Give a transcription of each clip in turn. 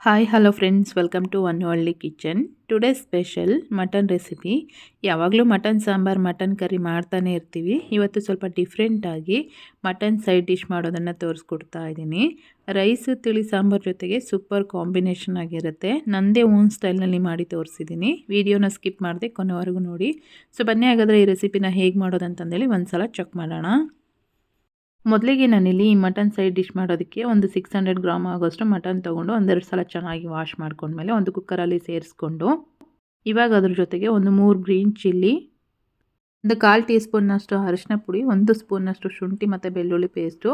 Hi hello friends, welcome to one ಒಳ್ಳಿ kitchen. Today special mutton recipe. ಯಾವಾಗಲೂ mutton sambar mutton curry ಮಾಡ್ತಾನೆ ಇರ್ತೀವಿ. ಇವತ್ತು ಸ್ವಲ್ಪ ಡಿಫ್ರೆಂಟಾಗಿ ಮಟನ್ ಸೈಡ್ ಡಿಶ್ ಮಾಡೋದನ್ನು ತೋರಿಸ್ಕೊಡ್ತಾ ಇದ್ದೀನಿ. ರೈಸು ತಿಳಿ ಸಾಂಬಾರು ಜೊತೆಗೆ ಸೂಪರ್ ಕಾಂಬಿನೇಷನ್ ಆಗಿರುತ್ತೆ. ನನ್ನದೇ ಓನ್ ಸ್ಟೈಲ್ನಲ್ಲಿ ಮಾಡಿ ತೋರಿಸಿದ್ದೀನಿ. ವಿಡಿಯೋನ ಸ್ಕಿಪ್ ಮಾಡದೆ ಕೊನೆವರೆಗೂ ನೋಡಿ. ಸೊ ಬನ್ನಿ ಹಾಗಾದರೆ ಈ ರೆಸಿಪಿನ ಹೇಗೆ ಮಾಡೋದಂತಂದೇಳಿ ಒಂದು ಸಲ ಚೆಕ್ ಮಾಡೋಣ. ಮೊದಲಿಗೆ ನಾನಿಲ್ಲಿ ಈ ಮಟನ್ ಸೈಡ್ ಡಿಶ್ ಮಾಡೋದಕ್ಕೆ ಒಂದು 600 ಗ್ರಾಮ್ ಆಗೋಷ್ಟು ಮಟನ್ ತೊಗೊಂಡು ಒಂದೆರಡು ಸಲ ಚೆನ್ನಾಗಿ ವಾಶ್ ಮಾಡ್ಕೊಂಡ್ಮೇಲೆ ಒಂದು ಕುಕ್ಕರಲ್ಲಿ ಸೇರಿಸ್ಕೊಂಡು, ಇವಾಗ ಅದ್ರ ಜೊತೆಗೆ ಒಂದು 3 ಗ್ರೀನ್ ಚಿಲ್ಲಿ, ಒಂದು 1/4 ಟೀ ಸ್ಪೂನ್ನಷ್ಟು ಅರಿಶಿನ ಪುಡಿ, 1 ಸ್ಪೂನ್ನಷ್ಟು ಶುಂಠಿ ಮತ್ತು ಬೆಳ್ಳುಳ್ಳಿ ಪೇಸ್ಟು,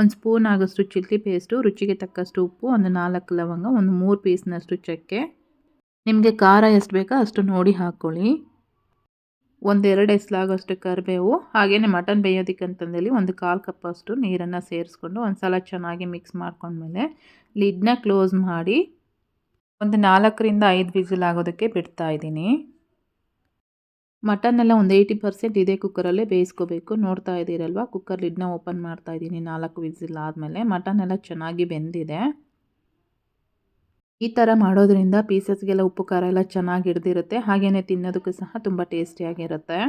1 ಸ್ಪೂನ್ ಆಗೋಷ್ಟು ಚಿಲ್ಲಿ ಪೇಸ್ಟು, ರುಚಿಗೆ ತಕ್ಕಷ್ಟು ಉಪ್ಪು, ಒಂದು 4 ಲವಂಗ, ಒಂದು 3 ಪೀಸ್ನಷ್ಟು ಚಕ್ಕೆ. ನಿಮಗೆ ಖಾರ ಎಷ್ಟು ಬೇಕೋ ಅಷ್ಟು ನೋಡಿ ಹಾಕ್ಕೊಳ್ಳಿ. ಒಂದೆರಡು ಎಸ್ಲಾಗೋಷ್ಟು ಕರಿಬೇವು, ಹಾಗೆಯೇ ಮಟನ್ ಬೇಯೋದಕ್ಕಂತಂದೇಳಿ ಒಂದು 1/4 ಕಪ್ಪಷ್ಟು ನೀರನ್ನು ಸೇರಿಸ್ಕೊಂಡು ಒಂದು ಸಲ ಚೆನ್ನಾಗಿ ಮಿಕ್ಸ್ ಮಾಡ್ಕೊಂಡ್ಮೇಲೆ ಲಿಡ್ನ ಕ್ಲೋಸ್ ಮಾಡಿ ಒಂದು 4ರಿಂದ 5 ವಿಸಿಲ್ ಆಗೋದಕ್ಕೆ ಬಿಡ್ತಾ ಇದ್ದೀನಿ. ಮಟನ್ನೆಲ್ಲ ಒಂದು 80% ಇದೇ ಕುಕ್ಕರಲ್ಲೇ ಬೇಯಿಸ್ಕೋಬೇಕು. ನೋಡ್ತಾ ಇದ್ದೀರಲ್ವ, ಕುಕ್ಕರ್ ಲಿಡ್ನ ಓಪನ್ ಮಾಡ್ತಾ ಇದ್ದೀನಿ. 4 ವಿಸಿಲ್ ಆದಮೇಲೆ ಮಟನ್ ಎಲ್ಲ ಚೆನ್ನಾಗಿ ಬೆಂದಿದೆ. ಈ ಥರ ಮಾಡೋದ್ರಿಂದ ಪೀಸಸ್ಗೆಲ್ಲ ಉಪ್ಪು ಖಾರ ಎಲ್ಲ ಚೆನ್ನಾಗಿ ಹಿಡ್ದಿರುತ್ತೆ, ಹಾಗೆಯೇ ತಿನ್ನೋದಕ್ಕೂ ಸಹ ತುಂಬ ಟೇಸ್ಟಿಯಾಗಿರುತ್ತೆ.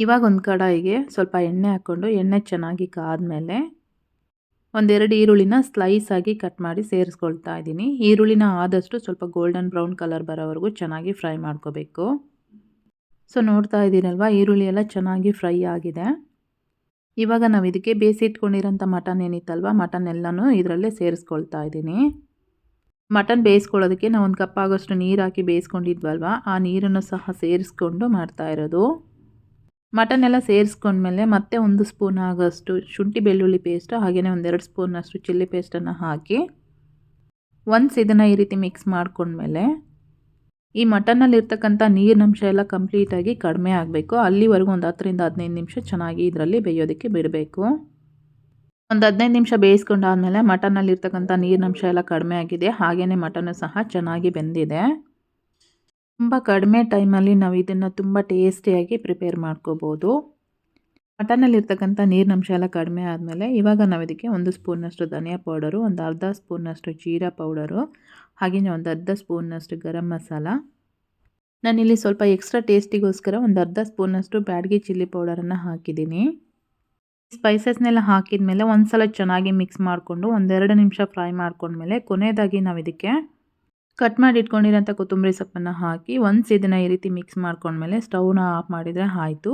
ಇವಾಗ ಒಂದು ಕಡಾಯಿಗೆ ಸ್ವಲ್ಪ ಎಣ್ಣೆ ಹಾಕ್ಕೊಂಡು ಎಣ್ಣೆ ಚೆನ್ನಾಗಿ ಕಾದ್ಮೇಲೆ ಒಂದೆರಡು ಈರುಳ್ಳಿನ ಸ್ಲೈಸ್ ಆಗಿ ಕಟ್ ಮಾಡಿ ಸೇರಿಸ್ಕೊಳ್ತಾ ಇದ್ದೀನಿ. ಈರುಳ್ಳಿನ ಆದಷ್ಟು ಸ್ವಲ್ಪ ಗೋಲ್ಡನ್ ಬ್ರೌನ್ ಕಲರ್ ಬರೋವರೆಗೂ ಚೆನ್ನಾಗಿ ಫ್ರೈ ಮಾಡ್ಕೋಬೇಕು. ಸೊ ನೋಡ್ತಾ ಇದ್ದೀರಲ್ವ, ಈರುಳ್ಳಿ ಎಲ್ಲ ಚೆನ್ನಾಗಿ ಫ್ರೈ ಆಗಿದೆ. ಇವಾಗ ನಾವು ಇದಕ್ಕೆ ಬೇಯಿಸಿಟ್ಕೊಂಡಿರೋಂಥ ಮಟನ್ ಏನಿತ್ತಲ್ವ, ಮಟನ್ ಎಲ್ಲನೂ ಇದರಲ್ಲೇ ಸೇರಿಸ್ಕೊಳ್ತಾ ಇದ್ದೀನಿ. ಮಟನ್ ಬೇಯಿಸ್ಕೊಳ್ಳೋದಕ್ಕೆ ನಾವು ಒಂದು ಕಪ್ ಆಗೋಷ್ಟು ನೀರು ಹಾಕಿ ಬೇಯಿಸ್ಕೊಂಡಿದ್ವಲ್ವ, ಆ ನೀರನ್ನು ಸಹ ಸೇರಿಸ್ಕೊಂಡು ಮಾಡ್ತಾ ಇರೋದು. ಮಟನ್ ಎಲ್ಲ ಸೇರಿಸ್ಕೊಂಡ್ಮೇಲೆ ಮತ್ತೆ 1 ಸ್ಪೂನ್ ಆಗೋಷ್ಟು ಶುಂಠಿ ಬೆಳ್ಳುಳ್ಳಿ ಪೇಸ್ಟ್, ಹಾಗೆಯೇ 1-2 ಸ್ಪೂನಷ್ಟು ಚಿಲ್ಲಿ ಪೇಸ್ಟನ್ನು ಹಾಕಿ ಇದನ್ನು ಈ ರೀತಿ ಮಿಕ್ಸ್ ಮಾಡ್ಕೊಂಡ್ಮೇಲೆ ಈ ಮಟನ್ನಲ್ಲಿರ್ತಕ್ಕಂಥ ನೀರಿನಂಶ ಎಲ್ಲ ಕಂಪ್ಲೀಟಾಗಿ ಕಡಿಮೆ ಆಗಬೇಕು. ಅಲ್ಲಿವರೆಗೂ ಒಂದು 10ರಿಂದ 15 ನಿಮಿಷ ಚೆನ್ನಾಗಿ ಇದರಲ್ಲಿ ಬೇಯೋದಕ್ಕೆ ಬಿಡಬೇಕು. ಒಂದು 15 ನಿಮಿಷ ಬೇಯಿಸ್ಕೊಂಡಾದಮೇಲೆ ಮಟನ್ನಲ್ಲಿರ್ತಕ್ಕಂಥ ನೀರಿನಂಶ ಎಲ್ಲ ಕಡಿಮೆ ಆಗಿದೆ, ಹಾಗೆಯೇ ಮಟನ್ನು ಸಹ ಚೆನ್ನಾಗಿ ಬೆಂದಿದೆ. ತುಂಬ ಕಡಿಮೆ ಟೈಮಲ್ಲಿ ನಾವು ಇದನ್ನು ತುಂಬ ಟೇಸ್ಟಿಯಾಗಿ ಪ್ರಿಪೇರ್ ಮಾಡ್ಕೋಬೋದು. ಮಟನ್ನಲ್ಲಿರ್ತಕ್ಕಂಥ ನೀರಿನಂಶ ಎಲ್ಲ ಕಡಿಮೆ ಆದಮೇಲೆ ಇವಾಗ ನಾವು ಇದಕ್ಕೆ 1 ಸ್ಪೂನ್ನಷ್ಟು ಧನಿಯಾ ಪೌಡರು, ಒಂದು ಅರ್ಧ ಸ್ಪೂನ್ನಷ್ಟು ಜೀರಾ ಪೌಡರು, ಹಾಗೆಯೇ ಒಂದು ಅರ್ಧ ಸ್ಪೂನ್ನಷ್ಟು ಗರಂ ಮಸಾಲ. ನಾನಿಲ್ಲಿ ಸ್ವಲ್ಪ ಎಕ್ಸ್ಟ್ರಾ ಟೇಸ್ಟಿಗೋಸ್ಕರ ಒಂದು ಅರ್ಧ ಸ್ಪೂನ್ನಷ್ಟು ಬ್ಯಾಡಗಿ ಚಿಲ್ಲಿ ಪೌಡರನ್ನು ಹಾಕಿದ್ದೀನಿ. ಸ್ಪೈಸಸ್ನೆಲ್ಲ ಹಾಕಿದ ಮೇಲೆ ಒಂದು ಸಲ ಚೆನ್ನಾಗಿ ಮಿಕ್ಸ್ ಮಾಡಿಕೊಂಡು 1-2 ನಿಮಿಷ ಫ್ರೈ ಮಾಡ್ಕೊಂಡ್ಮೇಲೆ ಕೊನೆಯದಾಗಿ ನಾವು ಇದಕ್ಕೆ ಕಟ್ ಮಾಡಿ ಇಟ್ಕೊಂಡಿರೋಂಥ ಕೊತ್ತಂಬರಿ ಸೊಪ್ಪನ್ನು ಹಾಕಿ ಇದನ್ನು ಈ ರೀತಿ ಮಿಕ್ಸ್ ಮಾಡ್ಕೊಂಡ್ಮೇಲೆ ಸ್ಟವ್ನ ಆಫ್ ಮಾಡಿದರೆ ಆಯಿತು.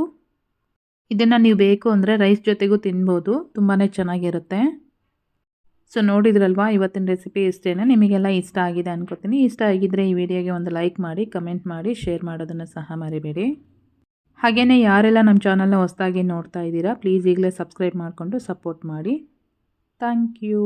ಇದನ್ನು ನೀವು ಬೇಕು ಅಂದರೆ ರೈಸ್ ಜೊತೆಗೂ ತಿನ್ಬೋದು, ತುಂಬಾ ಚೆನ್ನಾಗಿರುತ್ತೆ. ಸೊ ನೋಡಿದ್ರಲ್ವಾ, ಇವತ್ತಿನ ರೆಸಿಪಿ ಇಷ್ಟೇ. ನಿಮಗೆಲ್ಲ ಇಷ್ಟ ಆಗಿದೆ ಅನ್ಕೋತೀನಿ. ಇಷ್ಟ ಆಗಿದ್ದರೆ ಈ ವಿಡಿಯೋಗೆ ಒಂದು ಲೈಕ್ ಮಾಡಿ, ಕಮೆಂಟ್ ಮಾಡಿ, ಶೇರ್ ಮಾಡೋದನ್ನು ಸಹ ಮರಿಬೇಡಿ. ಹಾಗೆಯೇ ಯಾರೆಲ್ಲ ನಮ್ಮ ಚಾನಲ್ನ ಹೊಸದಾಗಿ ನೋಡ್ತಾ ಇದ್ದೀರಾ, ಪ್ಲೀಸ್ ಈಗಲೇ ಸಬ್ಸ್ಕ್ರೈಬ್ ಮಾಡಿಕೊಂಡು ಸಪೋರ್ಟ್ ಮಾಡಿ. Thank you.